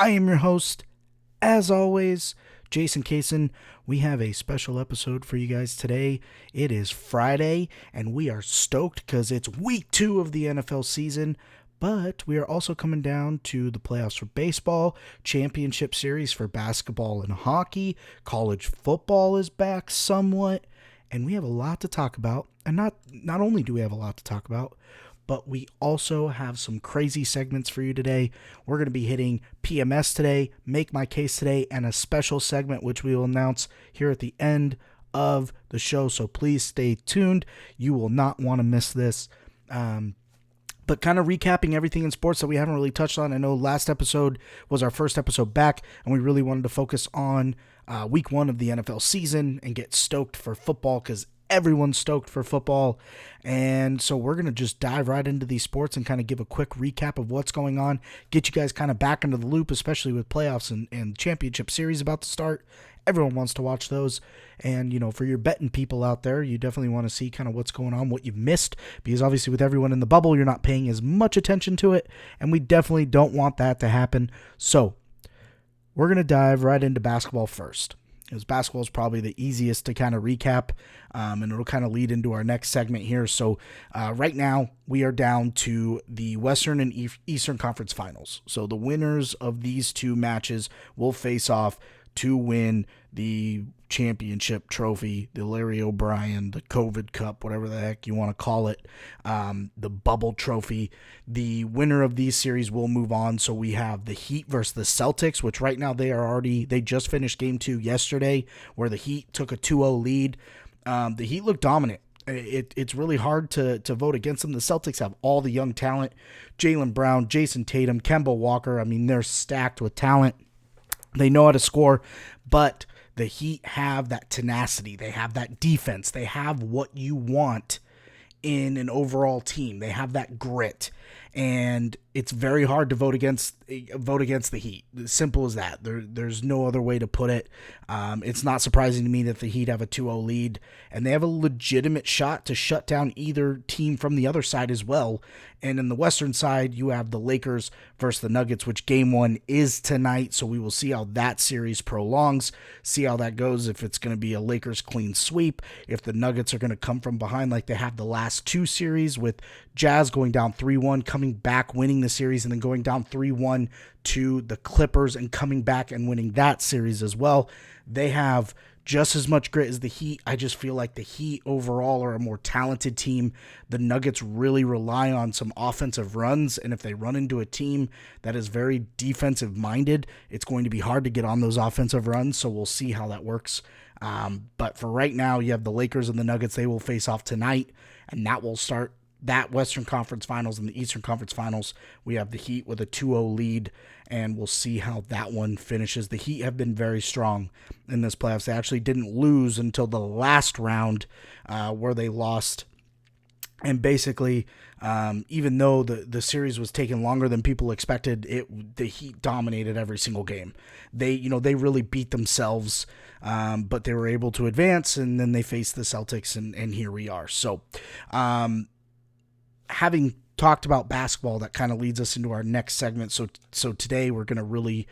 I am your host, as always, Jason Cason. We have a special episode for you guys today. It is Friday, and we are stoked because it's week 2 of the NFL season. But we are also coming down to the playoffs for baseball, championship series for basketball and hockey, college football is back somewhat, and we have a lot to talk about. And not only do we have a lot to talk about, but we also have some crazy segments for you today. We're going to be hitting PMS today, Make My Case today, and a special segment which we will announce here at the end of the show. So please stay tuned. You will not want to miss this. But kind of recapping everything in sports that we haven't really touched on. I know last episode was our first episode back, and we really wanted to focus on week 1 of the NFL season and get stoked for football because everyone's stoked for football. And so we're going to just dive right into these sports and kind of give a quick recap of what's going on, get you guys kind of back into the loop, especially with playoffs and championship series about to start. Everyone wants to watch those. And, you know, for your betting people out there, you definitely want to see kind of what's going on, what you've missed, because obviously with everyone in the bubble, you're not paying as much attention to it. And we definitely don't want that to happen. So we're going to dive right into basketball first, because basketball is probably the easiest to kind of recap, and it'll kind of lead into our next segment here. So right now we are down to the Western and Eastern Conference Finals. So the winners of these two matches will face off to win the championship trophy, the Larry O'Brien, the COVID Cup, whatever the heck you want to call it, the bubble trophy. The winner of these series will move on. So we have the Heat versus the Celtics, which right now they just finished game 2 yesterday, where the Heat took a 2-0 lead. The Heat look dominant. It's really hard to vote against them. The Celtics have all the young talent: Jaylen Brown, Jason Tatum, Kemba Walker. I mean, they're stacked with talent. They know how to score, but the Heat have that tenacity. They have that defense. They have what you want in an overall team. They have that grit, and it's very hard to vote against the Heat. As simple as that. There's no other way to put it. It's not surprising to me that the Heat have a 2-0 lead, and they have a legitimate shot to shut down either team from the other side as well. And in the Western side, you have the Lakers versus the Nuggets, which game 1 is tonight. So we will see how that series prolongs, see how that goes, if it's going to be a Lakers clean sweep, if the Nuggets are going to come from behind like they have the last 2 series, with Jazz going down 3-1, coming back, winning the series, and then going down 3-1 to the Clippers and coming back and winning that series as well. They have just as much grit as the Heat. I just feel like the Heat overall are a more talented team. The Nuggets really rely on some offensive runs, and if they run into a team that is very defensive minded, it's going to be hard to get on those offensive runs, so we'll see how that works. But for right now, you have the Lakers and the Nuggets. They will face off tonight, and that will start that Western Conference Finals. And the Eastern Conference Finals, we have the Heat with a 2-0 lead, and we'll see how that one finishes. The Heat have been very strong in this playoffs. They actually didn't lose until the last round, where they lost. And basically, even though the series was taking longer than people expected, the Heat dominated every single game. They really beat themselves, but they were able to advance, and then they faced the Celtics, and here we are. So, having talked about basketball, that kind of leads us into our next segment. So today we're going to really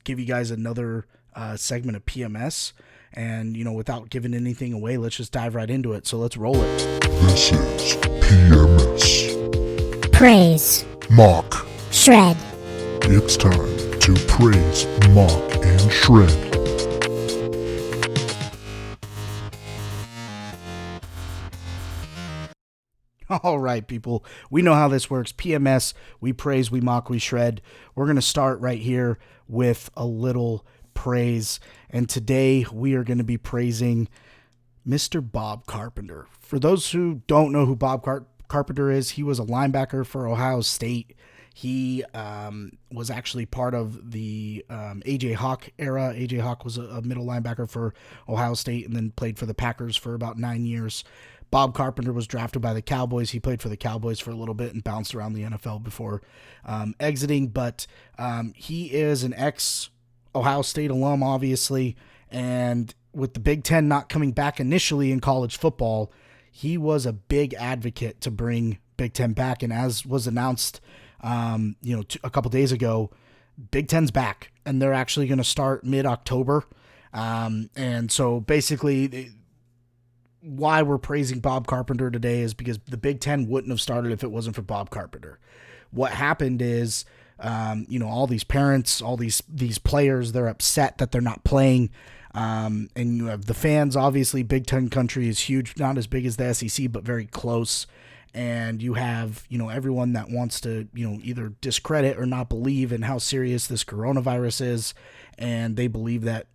give you guys another segment of PMS. And, without giving anything away, let's just dive right into it. So let's roll it. This is PMS. Praise. Mock. Shred. It's time to praise, mock, and shred. All right, people, we know how this works. PMS, we praise, we mock, we shred. We're going to start right here with a little praise. And today we are going to be praising Mr. Bob Carpenter. For those who don't know who Bob Carpenter is, he was a linebacker for Ohio State. He was actually part of the A.J. Hawk era. A.J. Hawk was a middle linebacker for Ohio State and then played for the Packers for about 9 years. Bob Carpenter was drafted by the Cowboys. He played for the Cowboys for a little bit and bounced around the NFL before exiting. But he is an ex-Ohio State alum, obviously. And with the Big Ten not coming back initially in college football, he was a big advocate to bring Big Ten back. And as was announced, a couple days ago, Big Ten's back, and they're actually going to start mid-October. And so basically, why we're praising Bob Carpenter today is because the Big Ten wouldn't have started if it wasn't for Bob Carpenter. What happened is, all these parents, all these players, they're upset that they're not playing. And you have the fans, obviously. Big Ten country is huge, not as big as the SEC, but very close. And you have, everyone that wants to, either discredit or not believe in how serious this coronavirus is. And they believe that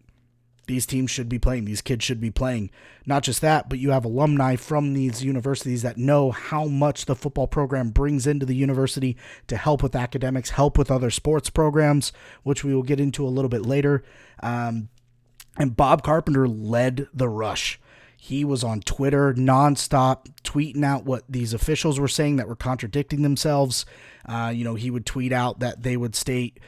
these teams should be playing, these kids should be playing. Not just that, but you have alumni from these universities that know how much the football program brings into the university to help with academics, help with other sports programs, which we will get into a little bit later. And Bob Carpenter led the rush. He was on Twitter nonstop, tweeting out what these officials were saying that were contradicting themselves. He would tweet out that they would state,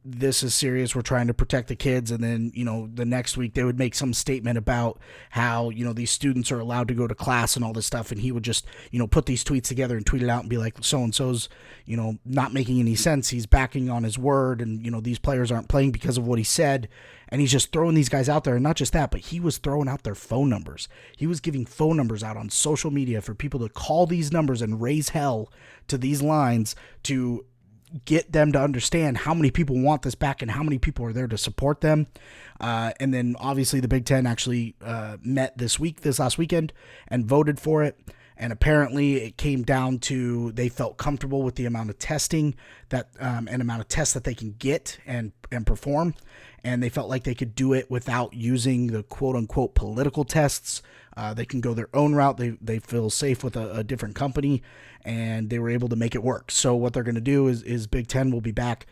this is serious, we're trying to protect the kids. And then, the next week they would make some statement about how, these students are allowed to go to class and all this stuff. And he would just, put these tweets together and tweet it out and be like, so-and-so's, not making any sense. He's backing on his word. And, these players aren't playing because of what he said. And he's just throwing these guys out there. And not just that, but he was throwing out their phone numbers. He was giving phone numbers out on social media for people to call these numbers and raise hell to these lines to get them to understand how many people want this back and how many people are there to support them. And then obviously the Big Ten actually met this last weekend, and voted for it. And apparently it came down to they felt comfortable with the amount of testing that and amount of tests that they can get and perform. And they felt like they could do it without using the quote-unquote political tests. They can go their own route. They feel safe with a different company, and they were able to make it work. So what they're going to do is Big Ten will be back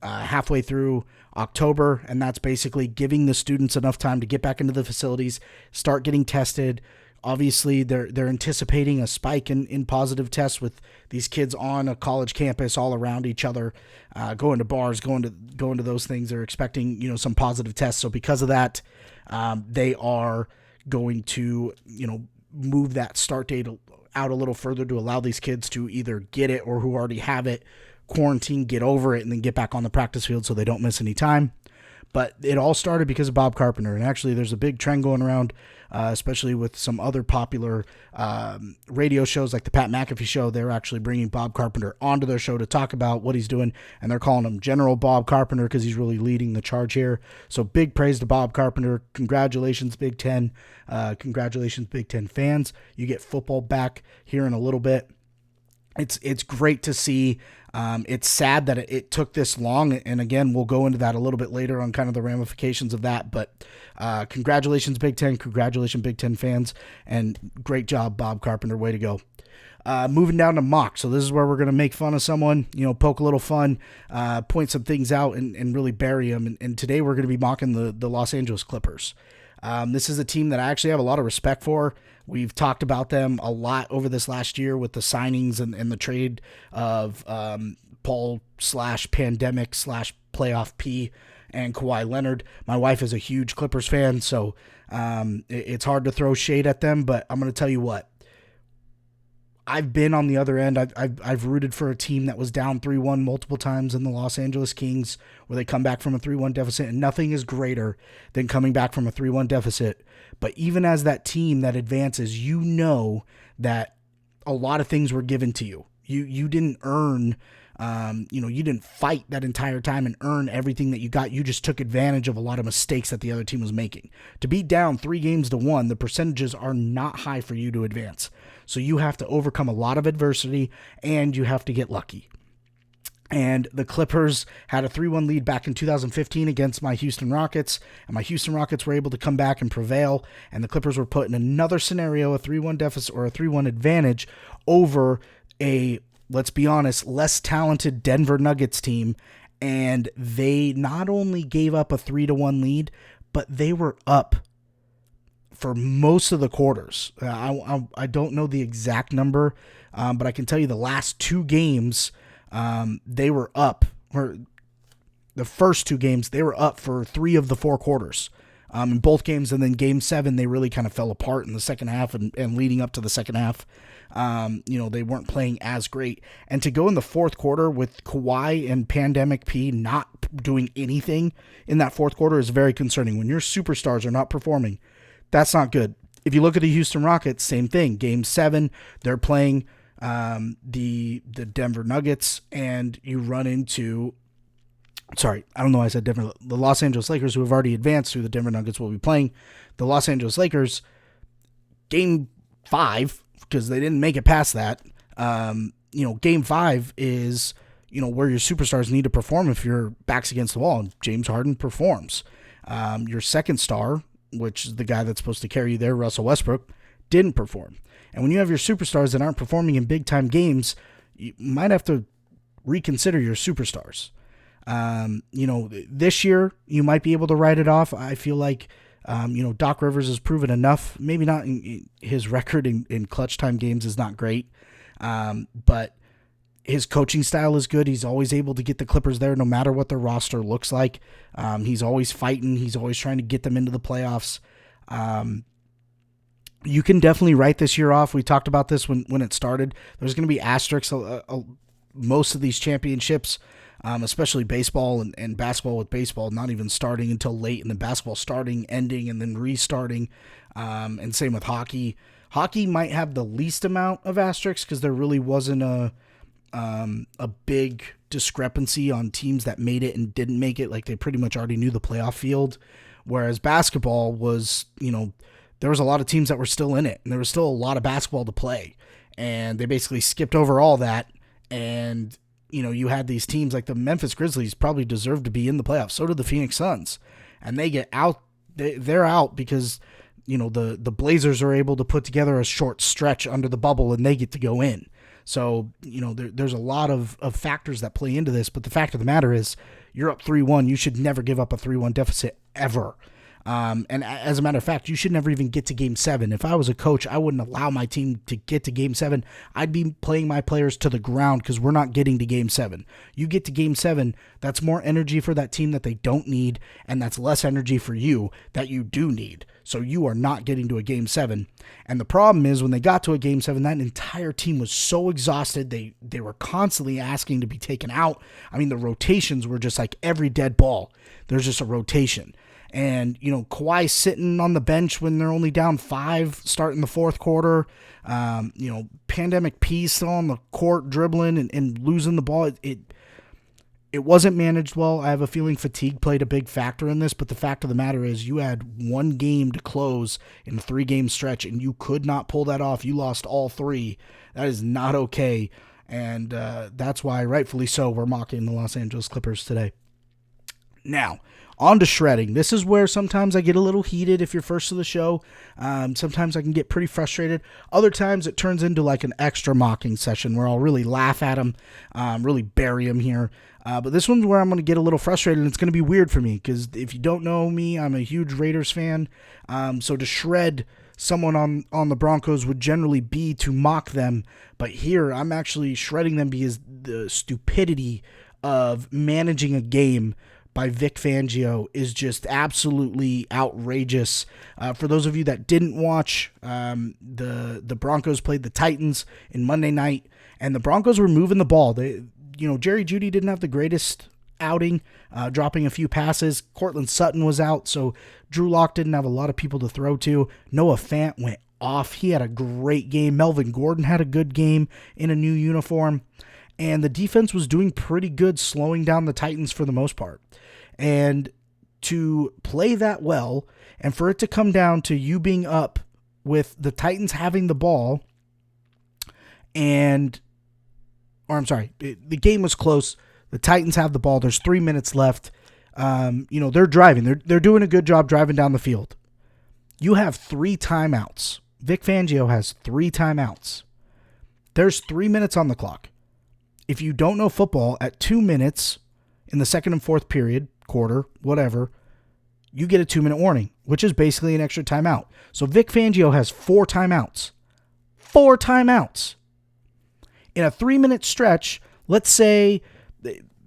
halfway through October, and that's basically giving the students enough time to get back into the facilities, start getting tested. Obviously, they're anticipating a spike in positive tests with these kids on a college campus all around each other, going to bars, going to those things. They're expecting some positive tests. So because of that, they are going to move that start date out a little further to allow these kids to either get it or who already have it, quarantine, get over it, and then get back on the practice field so they don't miss any time. But it all started because of Bob Carpenter. And actually, there's a big trend going around, especially with some other popular radio shows like the Pat McAfee Show. They're actually bringing Bob Carpenter onto their show to talk about what he's doing. And they're calling him General Bob Carpenter because he's really leading the charge here. So big praise to Bob Carpenter. Congratulations, Big Ten. Congratulations, Big Ten fans. You get football back here in a little bit. It's great to see. It's sad that it took this long, and again, we'll go into that a little bit later on kind of the ramifications of that, but congratulations, Big Ten. Congratulations, Big Ten fans, and great job, Bob Carpenter. Way to go. Moving down to mock. So this is where we're going to make fun of someone, poke a little fun, point some things out, and really bury them. And today we're going to be mocking the Los Angeles Clippers. This is a team that I actually have a lot of respect for. We've talked about them a lot over this last year with the signings and the trade of Paul/pandemic/playoff P and Kawhi Leonard. My wife is a huge Clippers fan, so it's hard to throw shade at them, but I'm going to tell you what. I've been on the other end. I've rooted for a team that was down 3-1 multiple times in the Los Angeles Kings, where they come back from a 3-1 deficit, and nothing is greater than coming back from a 3-1 deficit. But even as that team that advances, that a lot of things were given to you. You didn't earn, you didn't fight that entire time and earn everything that you got. You just took advantage of a lot of mistakes that the other team was making. To be down 3-1, the percentages are not high for you to advance. So you have to overcome a lot of adversity, and you have to get lucky. And the Clippers had a 3-1 lead back in 2015 against my Houston Rockets, and my Houston Rockets were able to come back and prevail, and the Clippers were put in another scenario, a 3-1 deficit or a 3-1 advantage over a, let's be honest, less talented Denver Nuggets team, and they not only gave up a 3-1 lead, but they were up for most of the quarters. I don't know the exact number, but I can tell you the last two games, they were up. Or the first two games, they were up for 3 of the 4 quarters. in both games, and then Game 7 they really kind of fell apart in the second half and leading up to the second half. They weren't playing as great. And to go in the fourth quarter with Kawhi and Pandemic P not doing anything in that fourth quarter is very concerning. When your superstars are not performing, that's not good. If you look at the Houston Rockets, same thing. Game 7, they're playing the Denver Nuggets, and you run into, sorry, I don't know why I said Denver, the Los Angeles Lakers, who have already advanced through the Denver Nuggets, will be playing the Los Angeles Lakers. Game 5, because they didn't make it past that, Game 5 is, where your superstars need to perform if your back's against the wall, and James Harden performs. Your second star, which is the guy that's supposed to carry you there, Russell Westbrook, didn't perform. And when you have your superstars that aren't performing in big-time games, you might have to reconsider your superstars. This year, you might be able to write it off. I feel like, Doc Rivers has proven enough. Maybe not his record in clutch time games is not great, but his coaching style is good. He's always able to get the Clippers there no matter what their roster looks like. He's always fighting. He's always trying to get them into the playoffs. You can definitely write this year off. We talked about this when it started. There's going to be asterisks. Most of these championships, especially baseball and basketball, with baseball not even starting until late, and then basketball starting, ending, and then restarting. And same with hockey. Hockey might have the least amount of asterisks because there really wasn't a big discrepancy on teams that made it and didn't make it. Like, they pretty much already knew the playoff field. Whereas basketball was, there was a lot of teams that were still in it, and there was still a lot of basketball to play. And they basically skipped over all that. And, you had these teams like the Memphis Grizzlies probably deserved to be in the playoffs. So did the Phoenix Suns. And they get out. They're out because, the Blazers are able to put together a short stretch under the bubble, and they get to go in. So, there's a lot of factors that play into this, but the fact of the matter is you're up 3-1. You should never give up a 3-1 deficit ever. And as a matter of fact, you should never even get to Game 7. If I was a coach, I wouldn't allow my team to get to Game 7. I'd be playing my players to the ground because we're not getting to Game 7. You get to Game 7, that's more energy for that team that they don't need, and that's less energy for you that you do need. So you are not getting to a Game 7. And the problem is when they got to a Game 7, that entire team was so exhausted. They were constantly asking to be taken out. I mean, the rotations were just like every dead ball. There's just a rotation. And, Kawhi sitting on the bench when they're only down 5 starting the fourth quarter. Pandemic P still on the court dribbling and losing the ball. It wasn't managed well. I have a feeling fatigue played a big factor in this, but the fact of the matter is you had one game to close in a 3-game stretch, and you could not pull that off. You lost all 3. That is not okay, and that's why, rightfully so, we're mocking the Los Angeles Clippers today. Now, on to shredding. This is where sometimes I get a little heated if you're first to the show. Sometimes I can get pretty frustrated. Other times it turns into like an extra mocking session where I'll really laugh at them, really bury them here. But this one's where I'm going to get a little frustrated, and it's going to be weird for me because if you don't know me, I'm a huge Raiders fan. So to shred someone on the Broncos would generally be to mock them. But here I'm actually shredding them because the stupidity of managing a game by Vic Fangio is just absolutely outrageous. For those of you that didn't watch, the Broncos played the Titans in Monday night, and the Broncos were moving the ball. Jerry Jeudy didn't have the greatest outing, dropping a few passes. Cortland Sutton was out, so Drew Lock didn't have a lot of people to throw to. Noah Fant went off. He had a great game. Melvin Gordon had a good game in a new uniform, and the defense was doing pretty good, slowing down the Titans for the most part. And to play that well, and for it to come down to you being up with the Titans having the ball, the game was close. The Titans have the ball. There's 3 minutes left. They're driving. They're doing a good job driving down the field. You have 3 timeouts. Vic Fangio has 3 timeouts. There's 3 minutes on the clock. If you don't know football, at 2 minutes in the second and fourth period, quarter, whatever, you get a 2-minute warning, which is basically an extra timeout. So Vic Fangio has 4 timeouts. 4 timeouts. In a 3-minute stretch, let's say,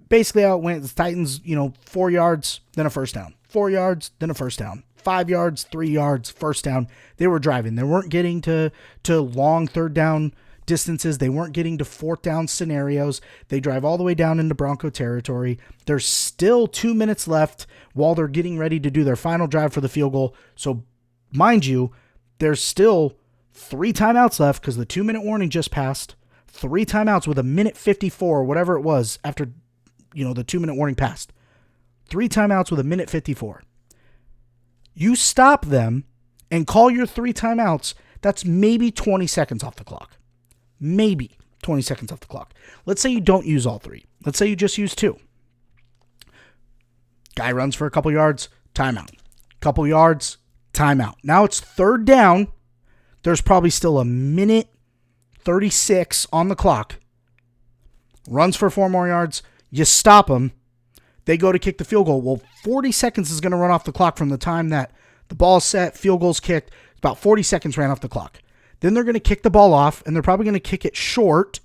basically how it went, the Titans, 4 yards, then a first down. 4 yards, then a first down. 5 yards, 3 yards, first down. They were driving. They weren't getting to long third down distances. They weren't getting to fourth down scenarios. They drive all the way down into Bronco territory. There's still 2 minutes left while they're getting ready to do their final drive for the field goal. So, mind you, there's still 3 timeouts left because the 2-minute warning just passed. 3 timeouts with a minute 54 or whatever it was after, the 2-minute warning passed. 3 timeouts with a minute 54. You stop them and call your 3 timeouts, that's maybe 20 seconds off the clock. Maybe 20 seconds off the clock. Let's say you don't use all 3. Let's say you just use 2. Guy runs for a couple yards, timeout. Couple yards, timeout. Now it's third down. There's probably still a minute 36 on the clock. Runs for 4 more yards. You stop them. They go to kick the field goal. Well, 40 seconds is going to run off the clock from the time that the ball's set, field goal's kicked. About 40 seconds ran off the clock. Then they're going to kick the ball off, and they're probably going to kick it short,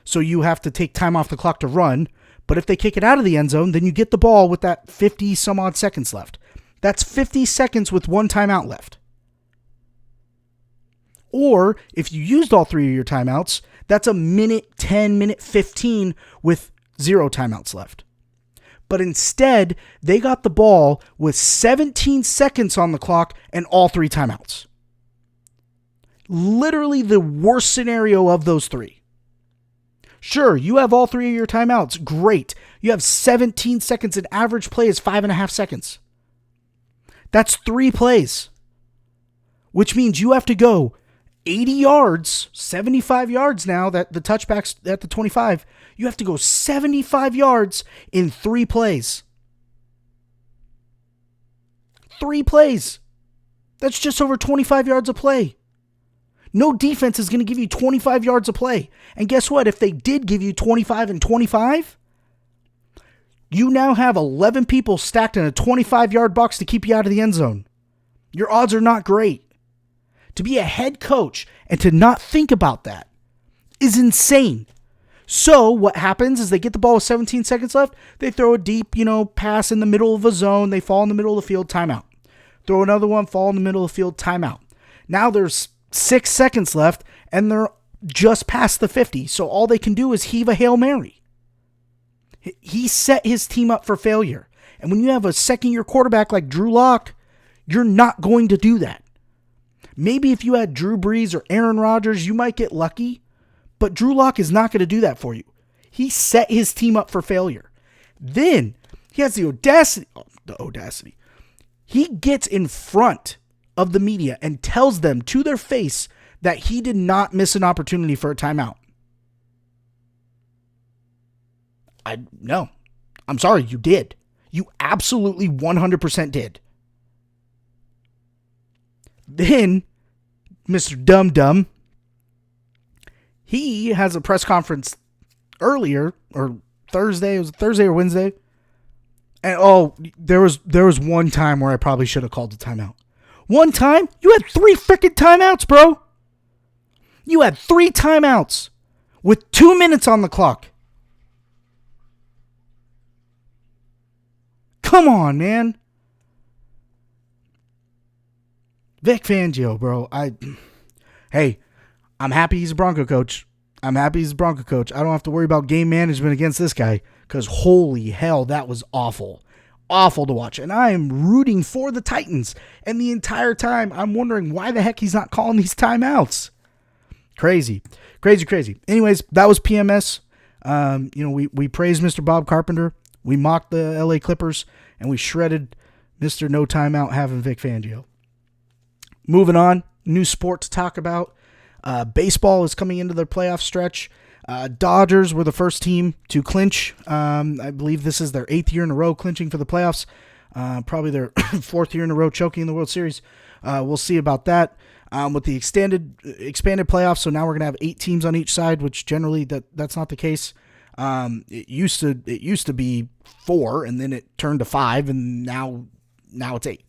so you have to take time off the clock to run. But if they kick it out of the end zone, then you get the ball with that 50-some-odd seconds left. That's 50 seconds with 1 timeout left. Or, if you used all 3 of your timeouts, that's a minute 10, minute 15 with 0 timeouts left. But instead, they got the ball with 17 seconds on the clock and all 3 timeouts. Literally the worst scenario of those 3. Sure, you have all 3 of your timeouts. Great. You have 17 seconds. An average play is 5.5 seconds. That's 3 plays. Which means you have to go 80 yards, 75 yards now that the touchback's at the 25. You have to go 75 yards in 3 plays. 3 plays. That's just over 25 yards a play. No defense is going to give you 25 yards a play. And guess what? If they did give you 25 and 25, you now have 11 people stacked in a 25-yard box to keep you out of the end zone. Your odds are not great. To be a head coach and to not think about that is insane. So what happens is they get the ball with 17 seconds left. They throw a deep, pass in the middle of a zone. They fall in the middle of the field, timeout. Throw another one, fall in the middle of the field, timeout. Now there's 6 seconds left and they're just past the 50. So all they can do is heave a Hail Mary. He set his team up for failure. And when you have a second-year quarterback like Drew Lock, you're not going to do that. Maybe if you had Drew Brees or Aaron Rodgers, you might get lucky, but Drew Lock is not going to do that for you. He set his team up for failure. Then he has the audacity. He gets in front of the media and tells them to their face that he did not miss an opportunity for a timeout. No. I'm sorry, you did. You absolutely 100% did. Then, Mr. Dum Dum, he has a press conference earlier, or Thursday, it was Thursday or Wednesday. And there was one time where I probably should have called a timeout. One time? You had 3 freaking timeouts, bro. You had 3 timeouts with 2 minutes on the clock. Come on, man. Vic Fangio, bro. Hey, I'm happy he's a Bronco coach. I don't have to worry about game management against this guy because holy hell, that was awful. Awful to watch. And I am rooting for the Titans. And the entire time, I'm wondering why the heck he's not calling these timeouts. Crazy. Anyways, that was PMS. We praised Mr. Bob Carpenter. We mocked the LA Clippers. And we shredded Mr. No Timeout having Vic Fangio. Moving on, new sport to talk about. Baseball is coming into their playoff stretch. Dodgers were the first team to clinch. I believe this is their 8th year in a row clinching for the playoffs. Probably their 4th year in a row choking in the World Series. We'll see about that. With the expanded playoffs, so now we're gonna have 8 teams on each side, which generally that's not the case. It used to be 4, and then it turned to 5, and now it's 8.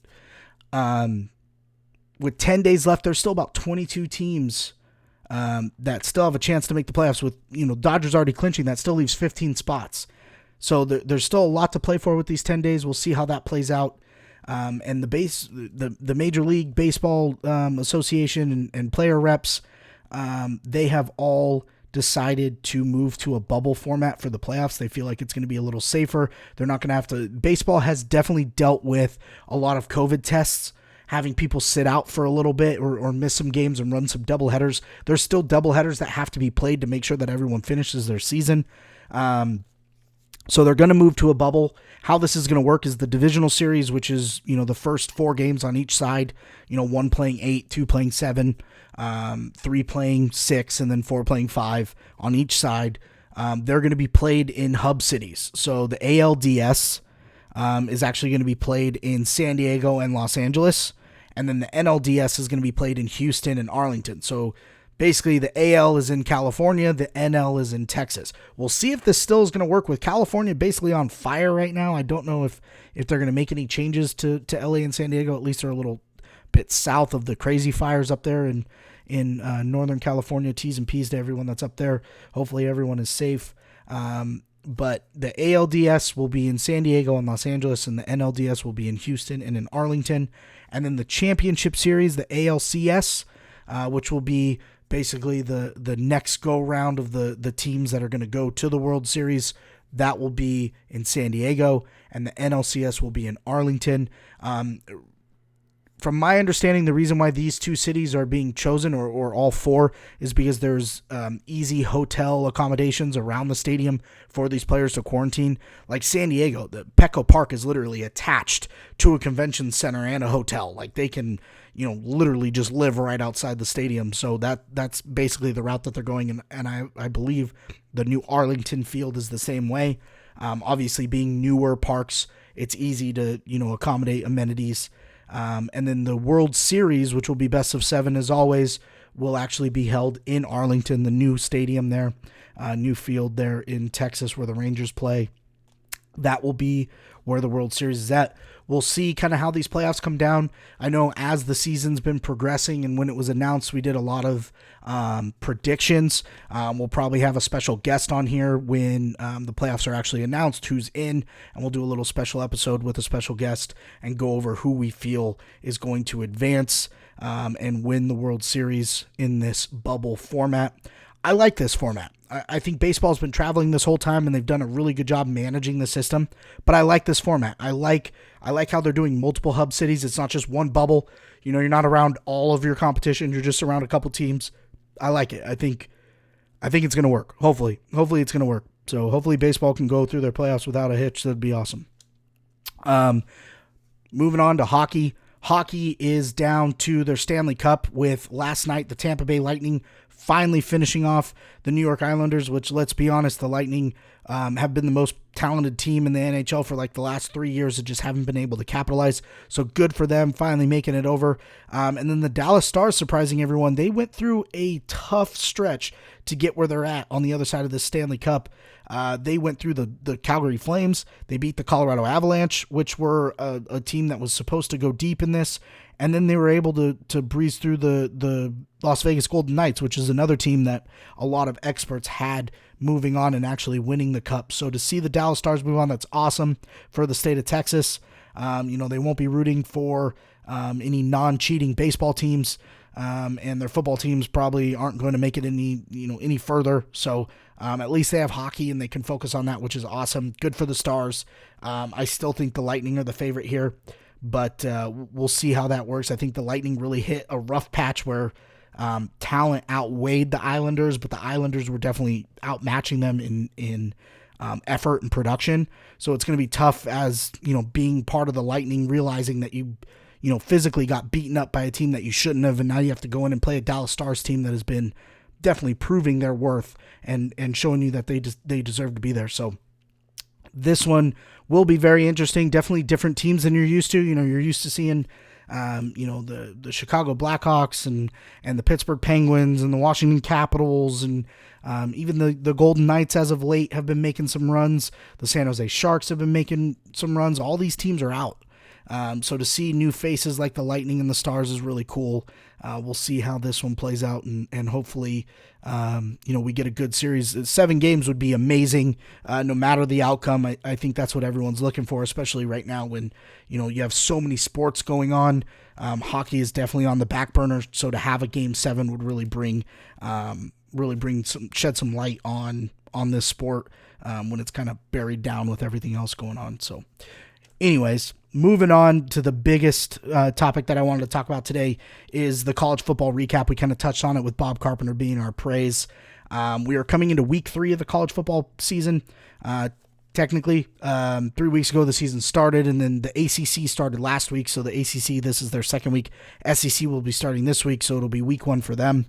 With 10 days left, there's still about 22 teams that still have a chance to make the playoffs. With Dodgers already clinching, that still leaves 15 spots. So there's still a lot to play for with these 10 days. We'll see how that plays out. And the Major League Baseball Association and player reps, they have all decided to move to a bubble format for the playoffs. They feel like it's going to be a little safer. They're not going to have to. Baseball has definitely dealt with a lot of COVID tests, having people sit out for a little bit or miss some games and run some doubleheaders. There's still doubleheaders that have to be played to make sure that everyone finishes their season. So they're going to move to a bubble. How this is going to work is the divisional series, which is, the first 4 games on each side, 1 playing 8, 2 playing 7, 3 playing 6, and then 4 playing 5 on each side. They're going to be played in hub cities. So the ALDS is actually going to be played in San Diego and Los Angeles. And then the NLDS is going to be played in Houston and Arlington. So basically, the AL is in California, the NL is in Texas. We'll see if this still is going to work with California basically on fire right now. I don't know if they're going to make any changes to LA and San Diego. At least they're a little bit south of the crazy fires up there in Northern California. T's and P's to everyone that's up there. Hopefully everyone is safe. But the ALDS will be in San Diego and Los Angeles, and the NLDS will be in Houston and in Arlington. And then the championship series, the ALCS, which will be basically the next go round of the teams that are going to go to the World Series, that will be in San Diego, and the NLCS will be in Arlington. From my understanding, the reason why these 2 cities are being chosen, or all 4, is because there's easy hotel accommodations around the stadium for these players to quarantine. Like San Diego, the Petco Park is literally attached to a convention center and a hotel. Like they can, literally just live right outside the stadium. So that's basically the route that they're going. And I believe the new Arlington field is the same way. Obviously, being newer parks, it's easy to, accommodate amenities. And then the World Series, which will be best of 7 as always, will actually be held in Arlington, the new stadium there, new field there in Texas where the Rangers play. That will be where the World Series is at. We'll see kind of how these playoffs come down. I know as the season's been progressing and when it was announced, we did a lot of predictions. We'll probably have a special guest on here when the playoffs are actually announced, who's in, and we'll do a little special episode with a special guest and go over who we feel is going to advance and win the World Series in this bubble format. I like this format. I think baseball's been traveling this whole time, and they've done a really good job managing the system. But I like this format. I like how they're doing multiple hub cities. It's not just one bubble. You're not around all of your competition. You're just around a couple teams. I like it. I think it's going to work. Hopefully it's going to work. So hopefully baseball can go through their playoffs without a hitch. That'd be awesome. Moving on to hockey. Hockey is down to their Stanley Cup with last night the Tampa Bay Lightning finally finishing off the New York Islanders, which, let's be honest, the Lightning have been the most talented team in the NHL for like the last 3 years and just haven't been able to capitalize. So good for them finally making it over. And then the Dallas Stars, surprising everyone, they went through a tough stretch to get where they're at on the other side of the Stanley Cup. They went through the Calgary Flames. They beat the Colorado Avalanche, which were a team that was supposed to go deep in this. And then they were able to breeze through the Las Vegas Golden Knights, which is another team that a lot of experts had moving on and actually winning the Cup. So to see the Dallas Stars move on, that's awesome for the state of Texas. They won't be rooting for any non-cheating baseball teams, and their football teams probably aren't going to make it any further. So at least they have hockey and they can focus on that, which is awesome. Good for the Stars. I still think the Lightning are the favorite here, but we'll see how that works. I think the Lightning really hit a rough patch where talent outweighed the Islanders, but the Islanders were definitely outmatching them in effort and production. So it's going to be tough as, being part of the Lightning, realizing that you physically got beaten up by a team that you shouldn't have, and now you have to go in and play a Dallas Stars team that has been definitely proving their worth and showing you that they deserve to be there. So this one will be very interesting. Definitely different teams than you're used to. You're used to seeing the Chicago Blackhawks and the Pittsburgh Penguins and the Washington Capitals and even the Golden Knights as of late have been making some runs. The San Jose Sharks have been making some runs. All these teams are out. So to see new faces like the Lightning and the Stars is really cool. We'll see how this one plays out, and hopefully, we get a good series. 7 games would be amazing, no matter the outcome. I think that's what everyone's looking for, especially right now when, you have so many sports going on. Hockey is definitely on the back burner, so to have a Game 7 would really shed some light on this sport when it's kind of buried down with everything else going on. So anyways, moving on to the biggest topic that I wanted to talk about today is the college football recap. We kind of touched on it with Bob Carpenter being our praise. We are coming into week 3 of the college football season. Technically, 3 weeks ago the season started, and then the ACC started last week. So the ACC, this is their second week. SEC will be starting this week, so it'll be week 1 for them.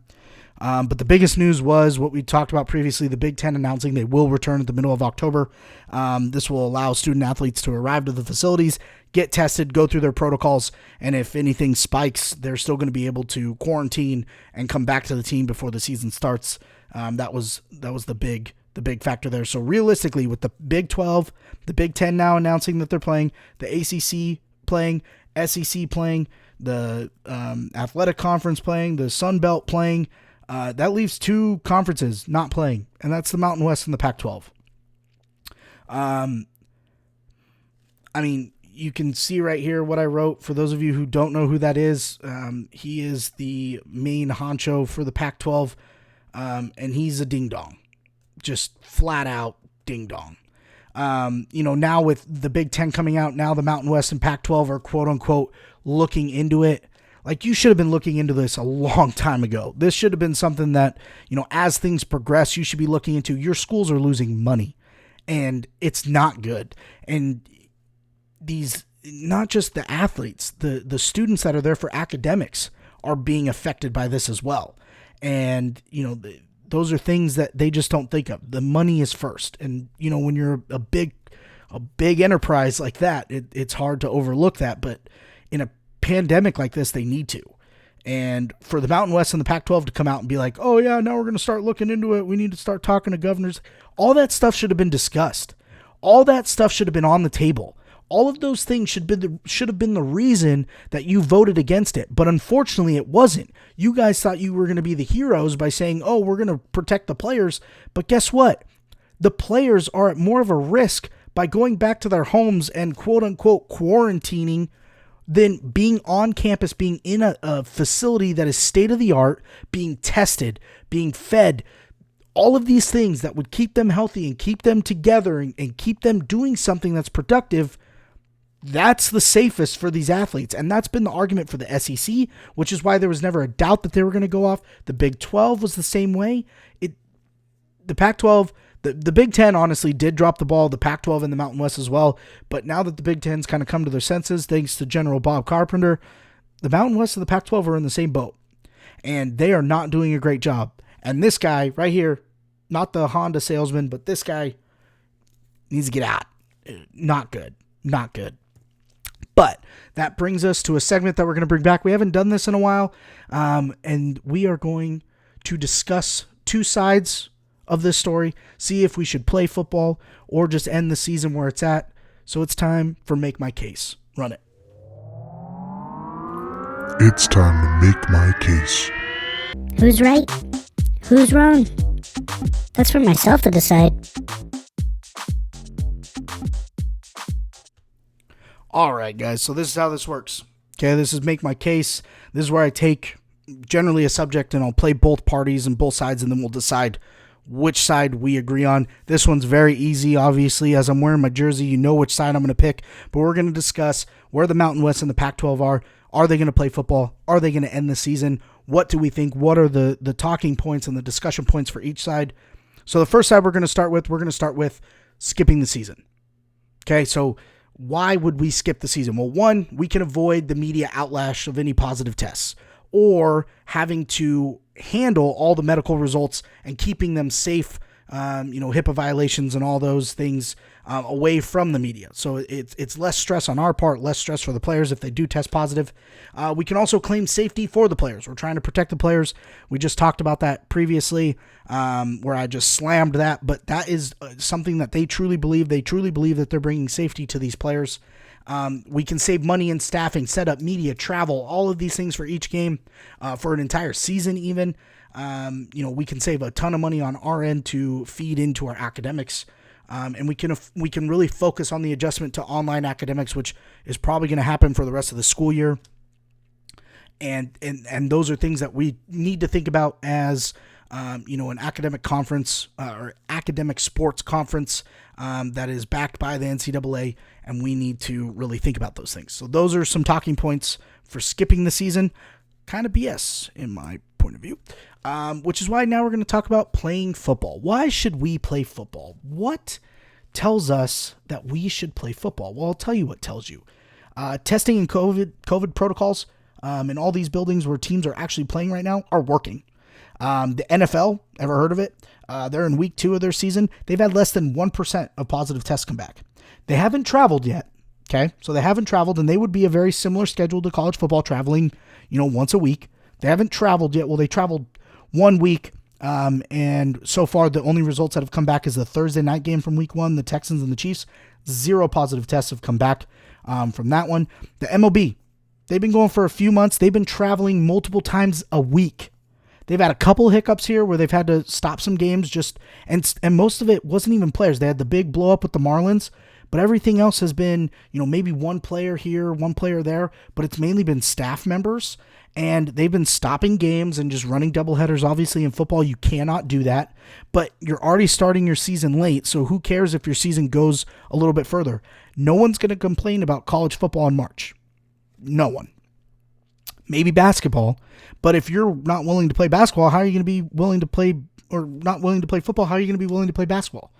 But the biggest news was what we talked about previously, the Big Ten announcing they will return at the middle of October. This will allow student athletes to arrive to the facilities, get tested, go through their protocols, and if anything spikes, they're still going to be able to quarantine and come back to the team before the season starts. That was the big factor there. So realistically, with the Big 12, the Big 10 now announcing that they're playing, the ACC playing, SEC playing, the Athletic Conference playing, the Sun Belt playing, that leaves 2 conferences not playing, and that's the Mountain West and the Pac-12. You can see right here what I wrote. For those of you who don't know who that is, he is the main honcho for the Pac-12, and he's a ding-dong. Just flat-out ding-dong. Now with the Big Ten coming out, now the Mountain West and Pac-12 are quote-unquote looking into it. Like, you should have been looking into this a long time ago. This should have been something that, as things progress, you should be looking into. Your schools are losing money, and it's not good. And these, not just the athletes, the students that are there for academics are being affected by this as well. And, those are things that they just don't think of. The money is first. And, when you're a big enterprise like that, it's hard to overlook that. But in a pandemic like this, they need to. And for the Mountain West and the Pac-12 to come out and be like, oh yeah, now we're going to start looking into it, we need to start talking to governors, all that stuff should have been discussed. All that stuff should have been on the table. All of those things should have been the reason that you voted against it. But unfortunately, it wasn't. You guys thought you were going to be the heroes by saying, oh, we're going to protect the players. But guess what? The players are at more of a risk by going back to their homes and quote-unquote quarantining than being on campus, being in a facility that is state-of-the-art, being tested, being fed, all of these things that would keep them healthy and keep them together and keep them doing something that's productive. That's the safest for these athletes. And that's been the argument for the SEC, which is why there was never a doubt that they were going to go off. The Big 12 was the same way. The Pac-12, the Big 10 honestly did drop the ball, the Pac-12 and the Mountain West as well. But now that the Big 10's kind of come to their senses, thanks to General Bob Carpenter, the Mountain West and the Pac-12 are in the same boat. And they are not doing a great job. And this guy right here, not the Honda salesman, but this guy needs to get out. Not good. Not good. But that brings us to a segment that we're going to bring back. We haven't done this in a while. And we are going to discuss 2 sides of this story, see if we should play football or just end the season where it's at. So it's time for Make My Case. Run it. It's time to make my case. Who's right? Who's wrong? That's for myself to decide. All right, guys. So this is how this works. Okay, this is Make My Case. This is where I take generally a subject and I'll play both parties and both sides, and then we'll decide which side we agree on. This one's very easy, obviously. As I'm wearing my jersey, you know which side I'm going to pick. But we're going to discuss where the Mountain West and the Pac-12 are. Are they going to play football? Are they going to end the season? What do we think? What are the talking points and the discussion points for each side? So the first side we're going to start with skipping the season. Okay, so why would we skip the season? Well, one, we can avoid the media outlash of any positive tests or having to handle all the medical results and keeping them safe, HIPAA violations and all those things away from the media. So it's less stress on our part, less stress for the players if they do test positive. We can also claim safety for the players. We're trying to protect the players. We just talked about that previously, where I just slammed that, but that is something that they truly believe. They truly believe that they're bringing safety to these players. We can save money in staffing, setup, media, travel, all of these things for each game, for an entire season even. We can save a ton of money on our end to feed into our academics. And we can really focus on the adjustment to online academics, which is probably going to happen for the rest of the school year. And those are things that we need to think about as an academic conference or academic sports conference that is backed by the NCAA, and we need to really think about those things. So those are some talking points for skipping the season. Kind of BS in my point of view, which is why now we're going to talk about playing football. Why should we play football? What tells us that we should play football? Well, I'll tell you what tells you. Testing and COVID protocols in all these buildings where teams are actually playing right now are working. The NFL, ever heard of it? They're in week 2 of their season. They've had less than 1% of positive tests come back. They haven't traveled yet. Okay. So they haven't traveled, and they would be a very similar schedule to college football, traveling, once a week. They haven't traveled yet. Well, they traveled 1 week. And so far the only results that have come back is the Thursday night game from week 1, the Texans and the Chiefs. 0 positive tests have come back, from that one. The MLB, they've been going for a few months. They've been traveling multiple times a week. They've had a couple hiccups here where they've had to stop some games and most of it wasn't even players. They had the big blow up with the Marlins, but everything else has been, maybe one player here, one player there, but it's mainly been staff members, and they've been stopping games and just running doubleheaders. Obviously in football, you cannot do that, but you're already starting your season late. So who cares if your season goes a little bit further? No one's going to complain about college football in March. No one. Maybe basketball, but if you're not willing to play basketball, how are you going to be willing to play, or not willing to play football? How are you going to be willing to play basketball?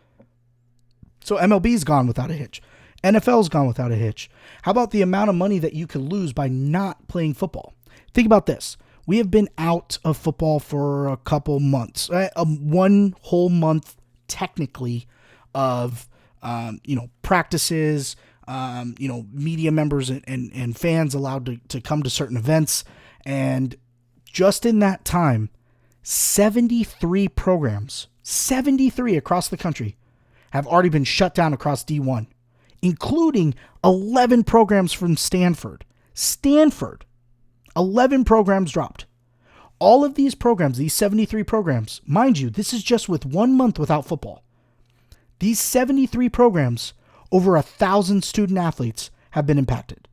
So MLB's gone without a hitch. NFL's gone without a hitch. How about the amount of money that you could lose by not playing football? Think about this. We have been out of football for a couple months, 1 whole month technically of, practices, media members and fans allowed to come to certain events. And just in that time, 73 programs, 73 across the country, have already been shut down across D1, including 11 programs from Stanford. 11 programs dropped. All of these programs, these 73 programs, mind you, this is just with 1 month without football. These 73 programs, over 1,000 student athletes have been impacted.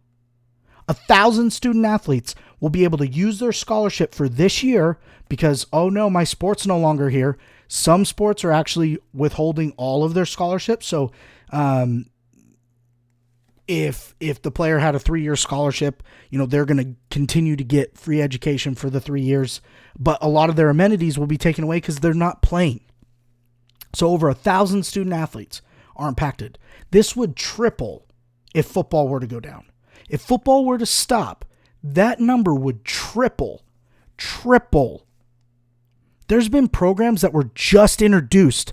1,000 student athletes will be able to use their scholarship for this year because, oh no, my sport's no longer here. Some sports are actually withholding all of their scholarships. So if the player had a 3-year scholarship, they're going to continue to get free education for the 3 years. But a lot of their amenities will be taken away because they're not playing. So over 1,000 student athletes are impacted. This would triple if football were to go down. If football were to stop, that number would triple. There's been programs that were just introduced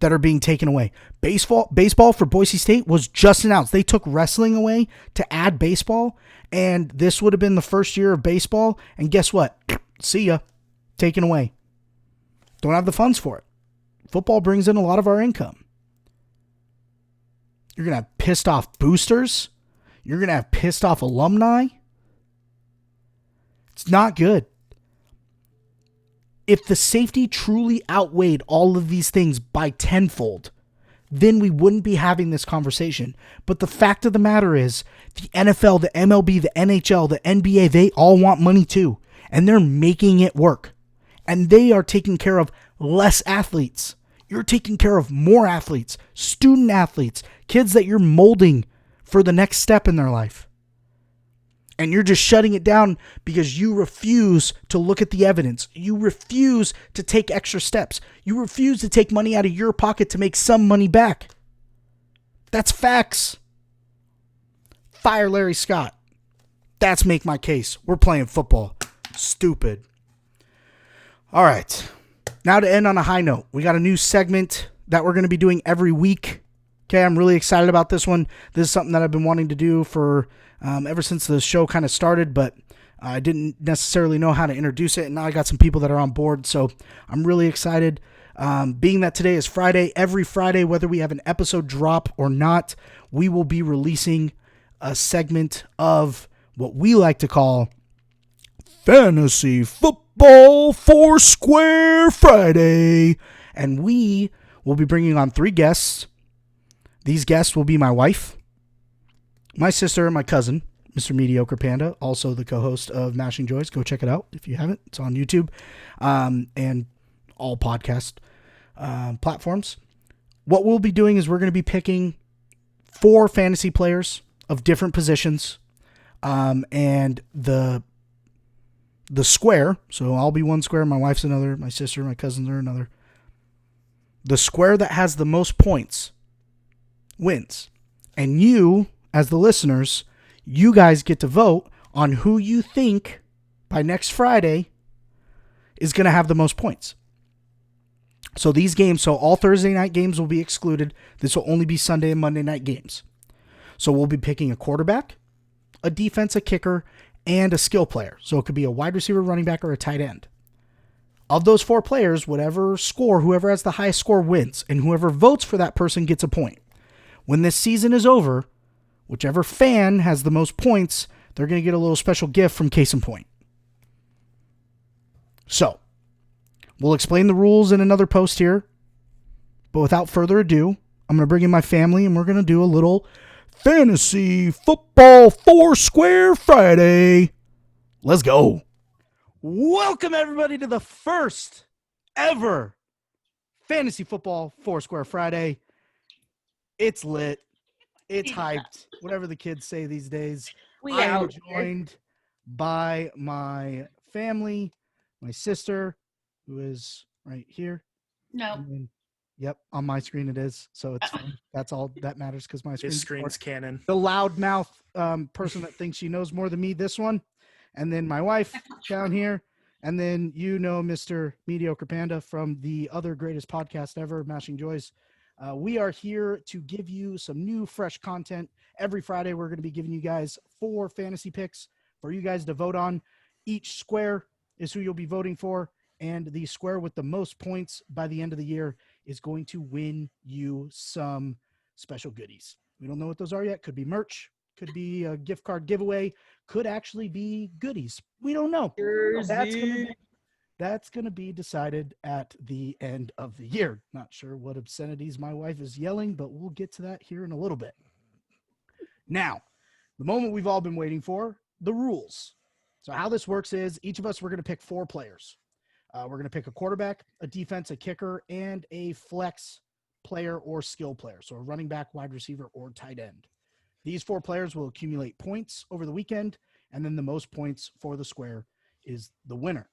that are being taken away. Baseball for Boise State was just announced. They took wrestling away to add baseball, and this would have been the first year of baseball. And guess what? See ya. Taken away. Don't have the funds for it. Football brings in a lot of our income. You're going to have pissed off boosters. You're going to have pissed off alumni. It's not good. If the safety truly outweighed all of these things by tenfold, then we wouldn't be having this conversation. But the fact of the matter is, the NFL, the MLB, the NHL, the NBA, they all want money too. And they're making it work. And they are taking care of less athletes. You're taking care of more athletes, student athletes, kids that you're molding for the next step in their life. And you're just shutting it down because you refuse to look at the evidence. You refuse to take extra steps. You refuse to take money out of your pocket to make some money back. That's facts. Fire Larry Scott. That's make my case. We're playing football. Stupid. All right. Now to end on a high note, we got a new segment that we're going to be doing every week. Okay, I'm really excited about this one. This is something that I've been wanting to do for ever since the show kind of started, but I didn't necessarily know how to introduce it, and now I got some people that are on board, so I'm really excited. Being that today is Friday, every Friday, whether we have an episode drop or not, we will be releasing a segment of what we like to call Fantasy Football Foursquare Friday. And we will be bringing on 3 guests. These guests will be my wife, my sister, and my cousin, Mr. Mediocre Panda, also the co-host of Mashing Joys. Go check it out if you haven't. It's on YouTube and all podcast platforms. What we'll be doing is we're going to be picking 4 fantasy players of different positions, and the square. So I'll be one square, my wife's another, my sister, my cousins are another. The square that has the most points wins, and you, as the listeners, you guys get to vote on who you think by next Friday is going to have the most points. So these games, so all Thursday night games will be excluded. This will only be Sunday and Monday night games. So we'll be picking a quarterback, a defense, a kicker, and a skill player. So it could be a wide receiver, running back, or a tight end. Of those 4 players, whatever score, whoever has the highest score wins, and whoever votes for that person gets a point. When this season is over, whichever fan has the most points, they're going to get a little special gift from CasonPoint. So, we'll explain the rules in another post here. But without further ado, I'm going to bring in my family and we're going to do a little Fantasy Football Foursquare Friday. Let's go. Welcome, everybody, to the first ever Fantasy Football Foursquare Friday. It's lit. It's hyped. Whatever the kids say these days. I am joined by my family, my sister, who is right here. No. Yep, on my screen it is. So it's fine. That's all that matters because my screen's canon. The loudmouth person that thinks she knows more than me, this one. And then my wife down here. And then Mr. Mediocre Panda from the other greatest podcast ever, Mashing Joys. We are here to give you some new, fresh content. Every Friday, we're going to be giving you guys 4 fantasy picks for you guys to vote on. Each square is who you'll be voting for, and the square with the most points by the end of the year is going to win you some special goodies. We don't know what those are yet. Could be merch, could be a gift card giveaway, could actually be goodies. We don't know. That's going to be decided at the end of the year. Not sure what obscenities my wife is yelling, but we'll get to that here in a little bit. Now, the moment we've all been waiting for, the rules. So how this works is each of us, we're going to pick 4 players. We're going to pick a quarterback, a defense, a kicker, and a flex player or skill player. So a running back, wide receiver, or tight end. These 4 players will accumulate points over the weekend, and then the most points for the square is the winner.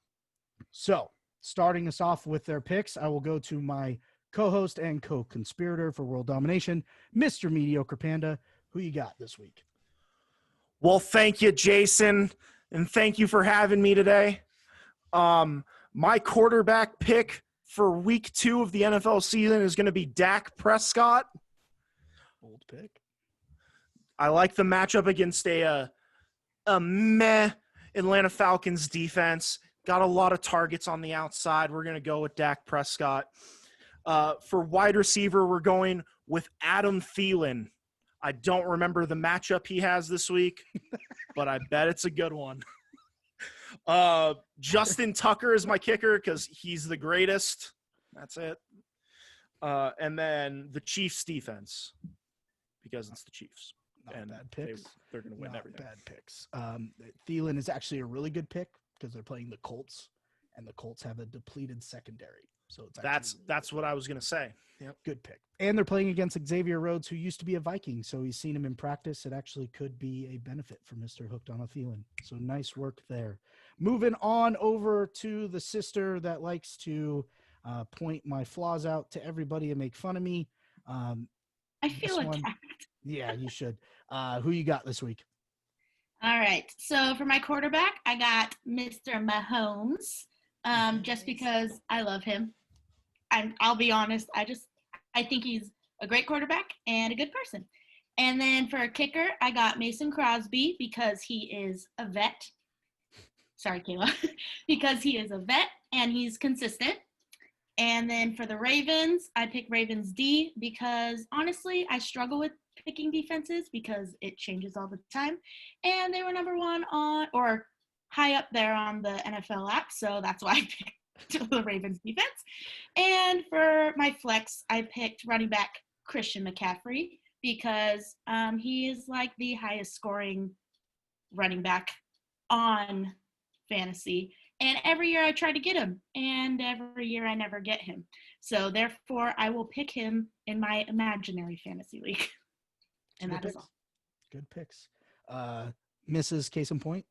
So, starting us off with their picks, I will go to my co-host and co-conspirator for World Domination, Mr. Mediocre Panda. Who you got this week? Well, thank you, Jason, and thank you for having me today. My quarterback pick for week 2 of the NFL season is going to be Dak Prescott. Bold pick. I like the matchup against a meh Atlanta Falcons defense. Got a lot of targets on the outside. We're going to go with Dak Prescott. For wide receiver, we're going with Adam Thielen. I don't remember the matchup he has this week, but I bet it's a good one. Justin Tucker is my kicker because he's the greatest. That's it. And then the Chiefs defense because it's the Chiefs. Not bad picks. They're going to win everything. Bad picks. Thielen is actually a really good pick because they're playing the Colts, and the Colts have a depleted secondary. So it's that's what I was going to say. Yep. Good pick. And they're playing against Xavier Rhodes, who used to be a Viking. So he's seen him in practice. It actually could be a benefit for Mr. Hooked on a Thielen. So nice work there. Moving on over to the sister that likes to point my flaws out to everybody and make fun of me. I feel attacked. Yeah, you should. Who you got this week? All right. So for my quarterback, I got Mr. Mahomes, just because I love him. I'll be honest. I think he's a great quarterback and a good person. And then for a kicker, I got Mason Crosby because he is a vet. Sorry, Kayla. Because he is a vet and he's consistent. And then for the Ravens, I picked Ravens D because honestly, I struggle with picking defenses because it changes all the time. And they were number one on, or high up there on the NFL app. So that's why I picked the Ravens defense. And for my flex, I picked running back Christian McCaffrey because he is like the highest scoring running back on fantasy. And every year I try to get him, and every year I never get him. So therefore, I will pick him in my imaginary fantasy league. And that is all. Good picks. Mrs. CasonPoint.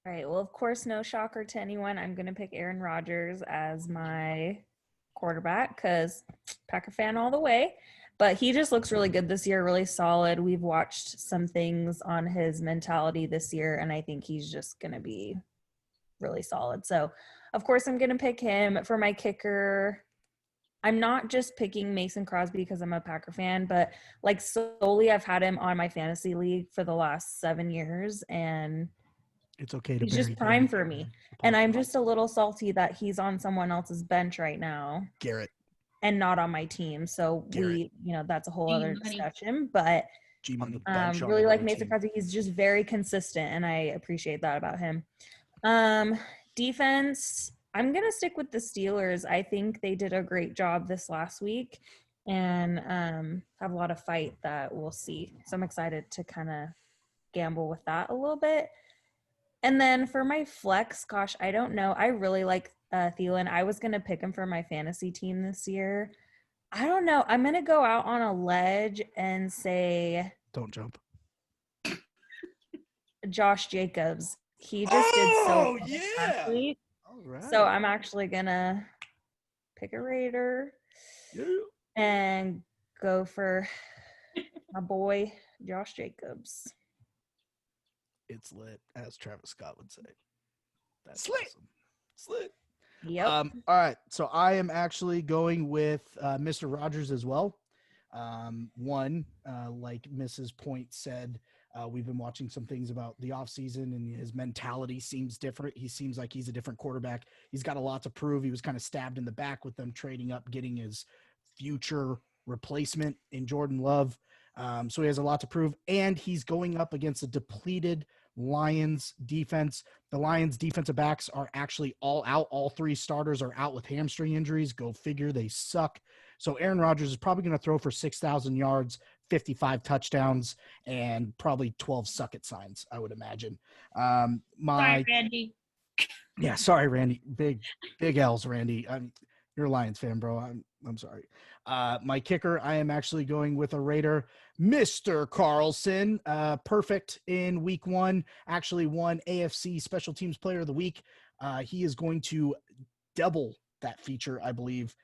All right. Well, of course, no shocker to anyone. I'm going to pick Aaron Rodgers as my quarterback because Packer fan all the way. But he just looks really good this year, really solid. We've watched some things on his mentality this year, and I think he's just going to be really solid. So, of course, I'm going to pick him. For my kicker, I'm not just picking Mason Crosby because I'm a Packer fan, but like solely I've had him on my fantasy league for the last 7 years, and It's okay to he's just prime for me. And I'm just a little salty that he's on someone else's bench right now Garrett. and not on my team. So Garrett. that's a whole other G-Money. discussion. But G-Money. really like Mason Crosby. He's just very consistent, and I appreciate that about him. Defense, I'm gonna stick with the Steelers. I think they did a great job this last week, and have a lot of fight that we'll see. So I'm excited to kind of gamble with that a little bit. And then for my flex, gosh, I don't know. I really like Thielen. I was going to pick him for my fantasy team this year. I don't know. I'm going to go out on a ledge and say Don't jump. Josh Jacobs. He just did so well last week. All right. So I'm actually going to pick a Raider and go for my boy, Josh Jacobs. It's lit, as Travis Scott would say. That's Slit. awesome. Slit. Yep. All right. So I am actually going with Mr. Rogers as well. Like Mrs. Point said, we've been watching some things about the offseason, and his mentality seems different. He seems like he's a different quarterback. He's got a lot to prove. He was kind of stabbed in the back with them trading up, getting his future replacement in Jordan Love. So he has a lot to prove, and he's going up against a depleted Lions defense. The Lions defensive backs are actually all out. All three starters are out with hamstring injuries. Go figure, they suck. So Aaron Rodgers is probably going to throw for 6,000 yards, 55 touchdowns, and probably 12 suck it signs, I would imagine. Sorry, Randy. Yeah, sorry, Randy. Big L's, Randy. You're a Lions fan, bro. I'm sorry. My kicker, I am actually going with a Raider, Mr. Carlson. Perfect in week 1. Actually won AFC Special Teams Player of the Week. He is going to double that feature, I believe.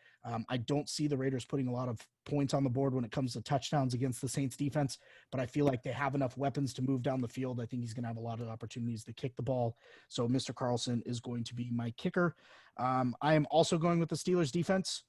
I don't see the Raiders putting a lot of points on the board when it comes to touchdowns against the Saints defense, but I feel like they have enough weapons to move down the field. I think he's going to have a lot of opportunities to kick the ball. So Mr. Carlson is going to be my kicker. I am also going with the Steelers defense,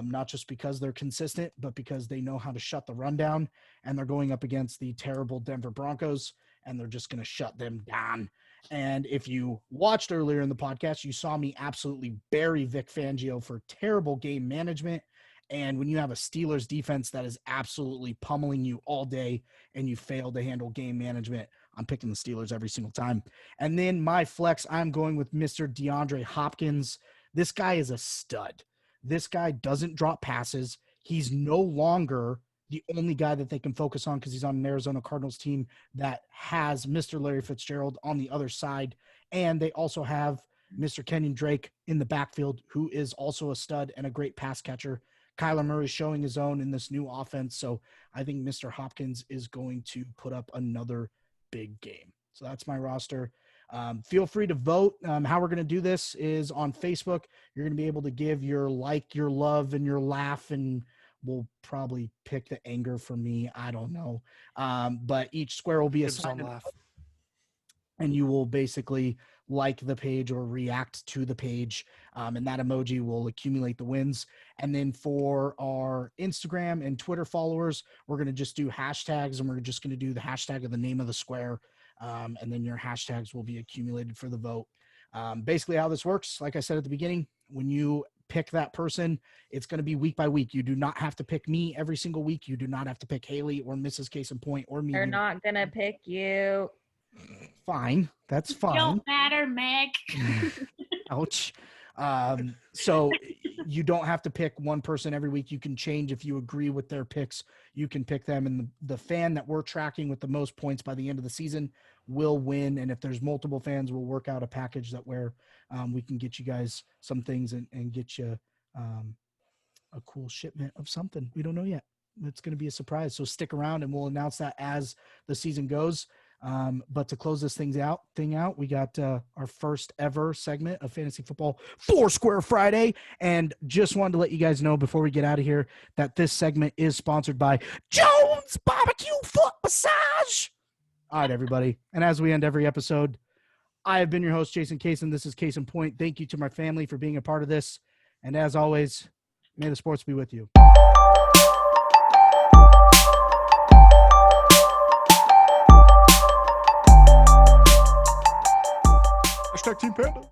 not just because they're consistent, but because they know how to shut the run down, and they're going up against the terrible Denver Broncos, and they're just going to shut them down. And if you watched earlier in the podcast, you saw me absolutely bury Vic Fangio for terrible game management. And when you have a Steelers defense that is absolutely pummeling you all day and you fail to handle game management, I'm picking the Steelers every single time. And then my flex, I'm going with Mr. DeAndre Hopkins. This guy is a stud. This guy doesn't drop passes. He's no longer the only guy that they can focus on because he's on an Arizona Cardinals team that has Mr. Larry Fitzgerald on the other side. And they also have Mr. Kenyon Drake in the backfield, who is also a stud and a great pass catcher. Kyler Murray showing his own in this new offense. So I think Mr. Hopkins is going to put up another big game. So that's my roster. Feel free to vote. How we're going to do this is on Facebook. You're going to be able to give your like, your love, and your laugh, and we'll probably pick the anger for me. I don't know. But each square will be assigned, and you will basically like the page or react to the page. And that emoji will accumulate the wins. And then for our Instagram and Twitter followers, we're going to just do hashtags, and we're just going to do the hashtag of the name of the square. And then your hashtags will be accumulated for the vote. Basically how this works, like I said at the beginning, when you pick that person, it's going to be week by week. You do not have to pick me every single week. You do not have to pick Haley or Mrs. Cason or me. They're not going to pick you. Fine. That's fine. Don't matter, Meg. Ouch. So you don't have to pick one person every week. You can change if you agree with their picks. You can pick them, and the fan that we're tracking with the most points by the end of the season will win. And if there's multiple fans, we'll work out a package that where we can get you guys some things and get you a cool shipment of something. We don't know yet. It's going to be a surprise. So stick around, and we'll announce that as the season goes. But to close this thing out, we got our first ever segment of Fantasy Football Foursquare Friday. And just wanted to let you guys know before we get out of here that this segment is sponsored by Jones Barbecue Foot Massage. All right, everybody. And as we end every episode, I have been your host, Jason Cason. This is CasonPoint. Thank you to my family for being a part of this. And as always, may the sports be with you. Hashtag Team Panda.